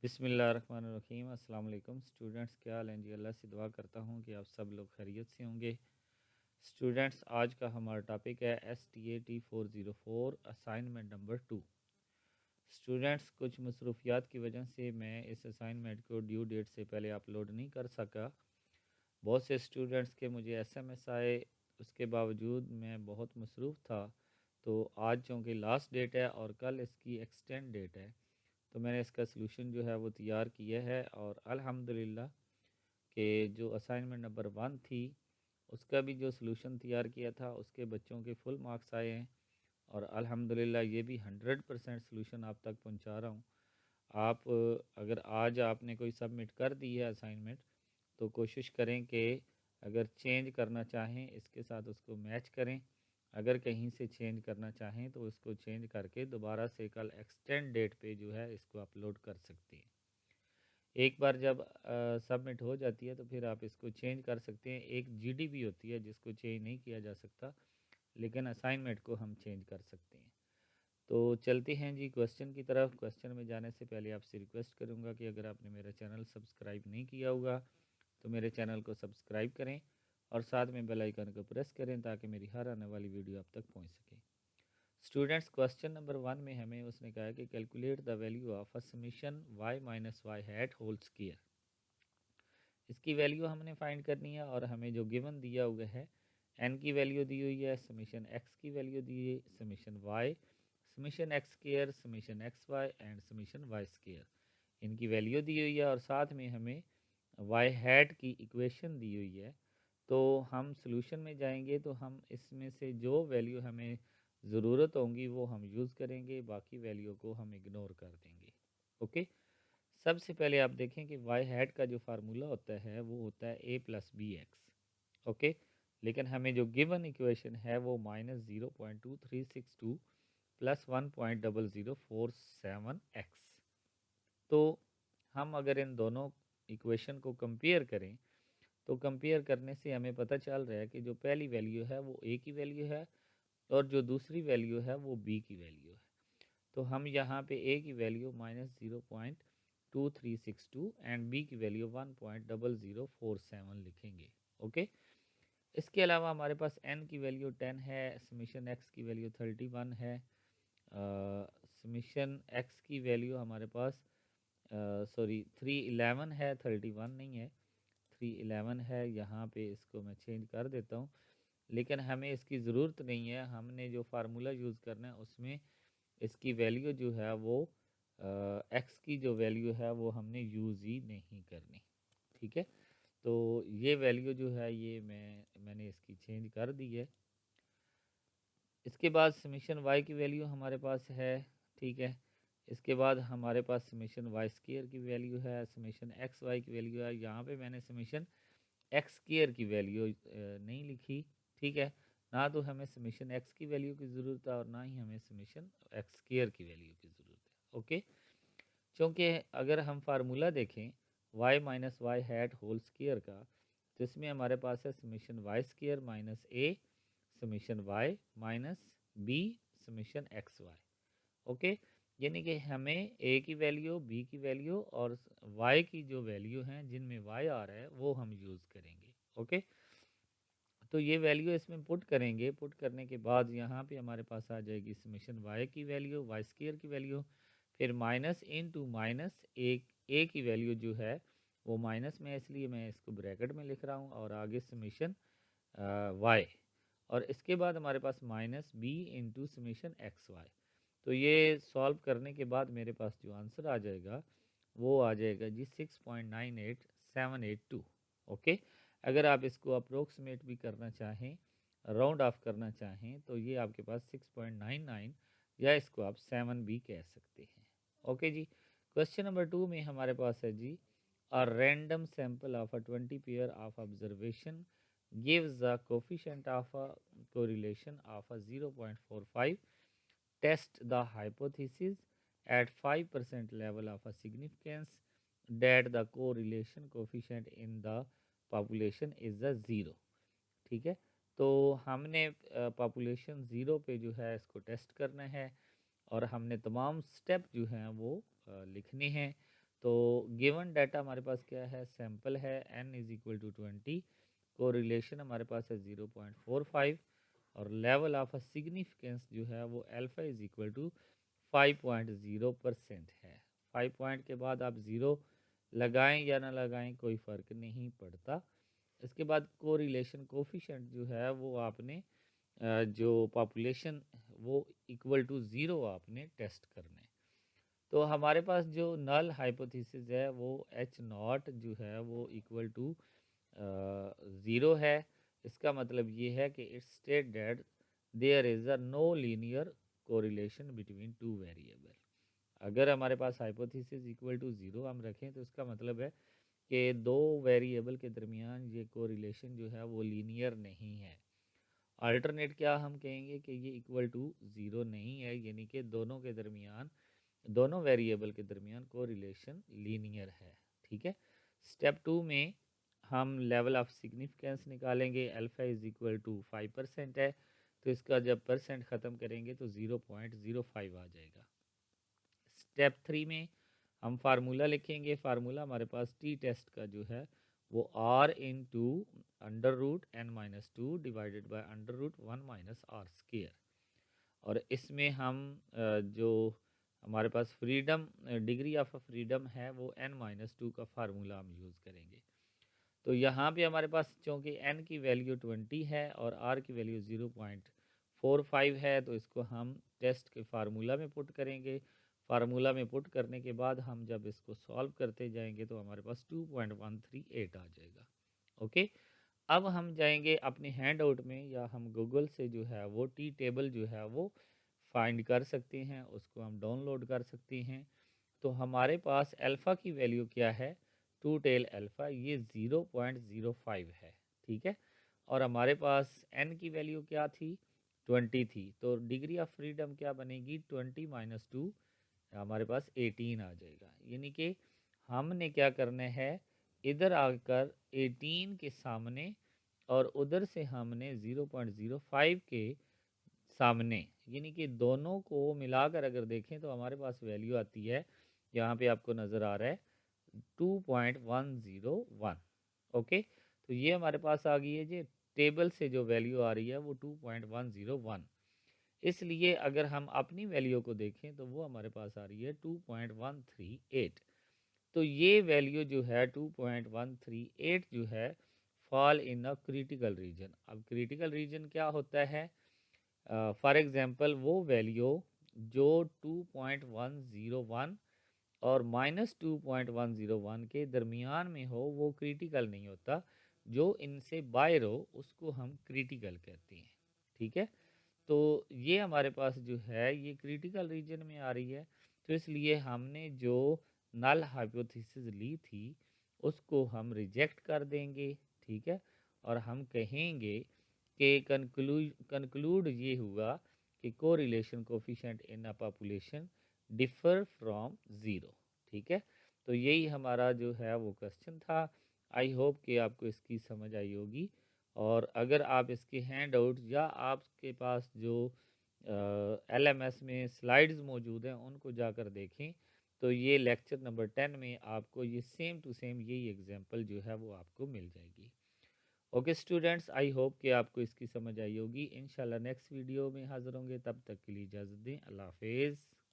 बिस्मिल्लाहिर्रहमानिर्रहीम। अस्सलाम वालेकुम स्टूडेंट्स, क्या हाल हैं जी। अल्लाह से दुआ करता हूँ कि आप सब लोग खैरियत से होंगे। स्टूडेंट्स, आज का हमारा टॉपिक है STAT 404 असाइनमेंट नंबर 2। स्टूडेंट्स, कुछ मसरूफियात की वजह से मैं इस असाइनमेंट को ड्यू डेट से पहले अपलोड नहीं कर सका। बहुत से स्टूडेंट्स के मुझे SMS आए, उसके बावजूद मैं बहुत मसरूफ़ था। तो आज चूँकि लास्ट डेट है और कल इसकी एक्सटेंड डेट है, तो मैंने इसका सलूशन जो है वो तैयार किया है। और अल्हम्दुलिल्लाह कि जो असाइनमेंट नंबर 1 थी उसका भी जो सलूशन तैयार किया था उसके बच्चों के फुल मार्क्स आए हैं। और अल्हम्दुलिल्लाह ये भी 100% सलूशन आप तक पहुंचा रहा हूँ। आप अगर आज आपने कोई सबमिट कर दी है असाइनमेंट, तो कोशिश करें कि अगर चेंज करना चाहें इसके साथ उसको मैच करें। अगर कहीं से चेंज करना चाहें तो उसको चेंज करके दोबारा से कल एक्सटेंड डेट पे जो है इसको अपलोड कर सकते हैं। एक बार जब सबमिट हो जाती है तो फिर आप इसको चेंज कर सकते हैं। एक GD भी होती है जिसको चेंज नहीं किया जा सकता, लेकिन असाइनमेंट को हम चेंज कर सकते हैं। तो चलते हैं जी क्वेश्चन की तरफ। क्वेश्चन में जाने से पहले आपसे रिक्वेस्ट करूंगा कि अगर आपने मेरा चैनल सब्सक्राइब नहीं किया होगा तो मेरे चैनल को सब्सक्राइब करें और साथ में बेल आइकन को प्रेस करें ताकि मेरी हर आने वाली वीडियो आप तक पहुंच सके। स्टूडेंट्स, क्वेश्चन नंबर 1 में हमें उसने कहा कि calculate the value of a summation y minus y hat whole square. इसकी वैल्यू हमने फाइंड करनी है और हमें जो गिवन दिया हुआ है n की वैल्यू दी हुई है, समीशन x की वैल्यू दी है, summation y, summation x square, summation x y and summation y square, इनकी वैल्यू दी हुई है और साथ में हमें y हैट की इक्वेशन दी हुई है। तो हम सॉल्यूशन में जाएंगे तो हम इसमें से जो वैल्यू हमें ज़रूरत होंगी वो हम यूज़ करेंगे, बाकी वैल्यू को हम इग्नोर कर देंगे। ओके। सबसे पहले आप देखें कि वाई हैट का जो फार्मूला होता है वो होता है a+bx। ओके। लेकिन हमें जो गिवन इक्वेशन है वो -0.2362 प्लस 1.0047x। तो हम अगर इन दोनों इक्वेशन को कंपेयर करें तो कंपेयर करने से हमें पता चल रहा है कि जो पहली वैल्यू है वो a की वैल्यू है और जो दूसरी वैल्यू है वो b की वैल्यू है। तो हम यहाँ पे a की वैल्यू -0.2362 एंड b की वैल्यू 1.0047 लिखेंगे। ओके। इसके अलावा हमारे पास n की वैल्यू 10 है, समीशन x की वैल्यू 31 है, समीशन x की वैल्यू हमारे पास 311 है, 31 नहीं है, 311 है। यहाँ पे इसको मैं चेंज कर देता हूँ, लेकिन हमें इसकी ज़रूरत नहीं है। हमने जो फार्मूला यूज़ करना है उसमें इसकी वैल्यू जो है वो एक्स की जो वैल्यू है वो हमने यूज़ ही नहीं करनी। ठीक है। तो ये वैल्यू जो है ये मैंने इसकी चेंज कर दी है। इसके बाद समीशन वाई की वैल्यू हमारे पास है। ठीक है। इसके बाद हमारे पास समीशन वाई स्क्वायर की वैल्यू है, समीशन एक्स वाई की वैल्यू है। यहाँ पे मैंने समीशन एक्स स्क्वायर की वैल्यू नहीं लिखी। ठीक है। ना तो हमें समीशन एक्स की वैल्यू की ज़रूरत है और ना ही हमें समीशन एक्स स्क्वायर की वैल्यू की ज़रूरत है। ओके। क्योंकि अगर हम फार्मूला देखें y minus y hat whole square का, तो इसमें हमारे पास है summation y square minus a summation y minus b summation x y. Okay. यानी कि हमें ए की वैल्यू, बी की वैल्यू और वाई की जो वैल्यू हैं जिनमें वाई आ रहा है वो हम यूज़ करेंगे। ओके। तो ये वैल्यू इसमें पुट करेंगे। पुट करने के बाद यहाँ पे हमारे पास आ जाएगी समीशन वाई की वैल्यू, वाई स्क्वायर की वैल्यू, फिर माइनस इनटू माइनस ए की वैल्यू जो है वो माइनस में है, इसलिए मैं इसको ब्रैकेट में लिख रहा हूँ, और आगे समीशन वाई, और इसके बाद हमारे पास minus b into summation x y. तो ये सॉल्व करने के बाद मेरे पास जो आंसर आ जाएगा वो आ जाएगा जी 6.98782। ओके। अगर आप इसको अप्रोक्सीमेट भी करना चाहें, राउंड ऑफ करना चाहें, तो ये आपके पास 6.99 या इसको आप 7 भी कह सकते हैं। ओके जी। क्वेश्चन नंबर 2 में हमारे पास है जी a random sample of a 20 pair of observation gives the coefficient of a correlation of a 0.45. Test the hypothesis at 5% level of a significance that the correlation coefficient in the population is a 0। ठीक है। तो हमने population 0 पे जो है इसको test करना है और हमने तमाम स्टेप जो हैं वो लिखने हैं। तो गिवन डाटा हमारे पास क्या है, सैंपल है n is equal to 20, correlation हमारे पास है 0.45 और लेवल ऑफ अ सिग्निफिकेंस जो है वो अल्फा इज इक्वल टू 5.0% है। 5 पॉइंट के बाद आप ज़ीरो लगाएं या ना लगाएं कोई फ़र्क नहीं पड़ता। इसके बाद कोरिलेशन कोफिशिएंट जो है वो आपने जो पॉपुलेशन वो इक्वल टू ज़ीरो आपने टेस्ट करना है। तो हमारे पास जो नल हाइपोथेसिस है वो एच नॉट जो है वो इक्वल टू ज़ीरो है। इसका मतलब ये है कि it's state that there is a no linear correlation between two variable. अगर हमारे पास हाइपोथेसिस इक्वल टू ज़ीरो हम रखें तो इसका मतलब है कि दो वेरिएबल के दरमियान ये कोरिलेशन जो है वो लीनियर नहीं है। अल्टरनेट क्या हम कहेंगे कि ये इक्वल टू ज़ीरो नहीं है, यानी कि दोनों के दरमियान, दोनों वेरिएबल के दरमियान कोरिलेशन लीनियर है। ठीक है। स्टेप टू में हम लेवल ऑफ सिग्निफिकेंस निकालेंगे। अल्फा इज इक्वल टू 5% है, तो इसका जब परसेंट ख़त्म करेंगे तो 0.05 आ जाएगा। स्टेप थ्री में हम फार्मूला लिखेंगे। फार्मूला हमारे पास टी टेस्ट का जो है वो r into under root n minus two divided by under root one minus r square. और इसमें हम जो हमारे पास फ्रीडम डिग्री ऑफ फ्रीडम है वो एन माइनस टू का फार्मूला हम यूज़ करेंगे। तो यहाँ पे हमारे पास चूँकि एन की वैल्यू 20 है और आर की वैल्यू 0.45 है, तो इसको हम टेस्ट के फार्मूला में पुट करेंगे। फार्मूला में पुट करने के बाद हम जब इसको सॉल्व करते जाएंगे तो हमारे पास 2.138 आ जाएगा। ओके। अब हम जाएंगे अपने हैंड आउट में या हम गूगल से जो है वो टी टेबल जो है वो फाइंड कर सकते हैं, उसको हम डाउनलोड कर सकते हैं। तो हमारे पास अल्फ़ा की वैल्यू क्या है, टू टेल अल्फ़ा ये 0.05 है। ठीक है। और हमारे पास एन की वैल्यू क्या थी, 20 थी, तो डिग्री ऑफ फ्रीडम क्या बनेगी, 20 माइनस टू हमारे पास 18 आ जाएगा। यानी कि हमने क्या करना है, इधर आकर 18 के सामने और उधर से हमने 0.05 के सामने, यानी कि दोनों को मिलाकर अगर देखें तो हमारे पास वैल्यू आती है, यहाँ पे आपको नज़र आ रहा है 2.101। ओके। तो ये हमारे पास आ गई है जी, टेबल से जो वैल्यू आ रही है वो 2.101। इसलिए अगर हम अपनी वैल्यू को देखें तो वो हमारे पास आ रही है 2.138। तो ये वैल्यू जो है 2.138 जो है fall in a critical reason. अब क्रिटिकल रीजन क्या होता है, फॉर एग्जांपल वो वैल्यू जो 2.101 और -2.101 के दरमियान में हो वो क्रिटिकल नहीं होता, जो इनसे बाहर हो उसको हम क्रिटिकल कहते हैं। ठीक है। तो ये हमारे पास जो है ये क्रिटिकल रीजन में आ रही है, तो इसलिए हमने जो नल हाइपोथेसिस ली थी उसको हम रिजेक्ट कर देंगे। ठीक है। और हम कहेंगे कि कंक्लूड ये हुआ कि correlation coefficient in a population differ from zero. ठीक है। तो यही हमारा जो है वो क्वेश्चन था। आई होप कि आपको इसकी समझ आई होगी। और अगर आप इसके हैंड आउट या आपके पास जो एलएमएस में स्लाइड्स मौजूद हैं उनको जाकर देखें, तो ये लेक्चर नंबर 10 में आपको ये सेम टू सेम यही एग्जांपल जो है वो आपको मिल जाएगी। ओके स्टूडेंट्स, आई होप कि आपको इसकी समझ आई होगी। इंशाल्लाह नेक्स्ट वीडियो में हाज़िर होंगे, तब तक के लिए इजाज़त दें। अल्लाह हाफिज़।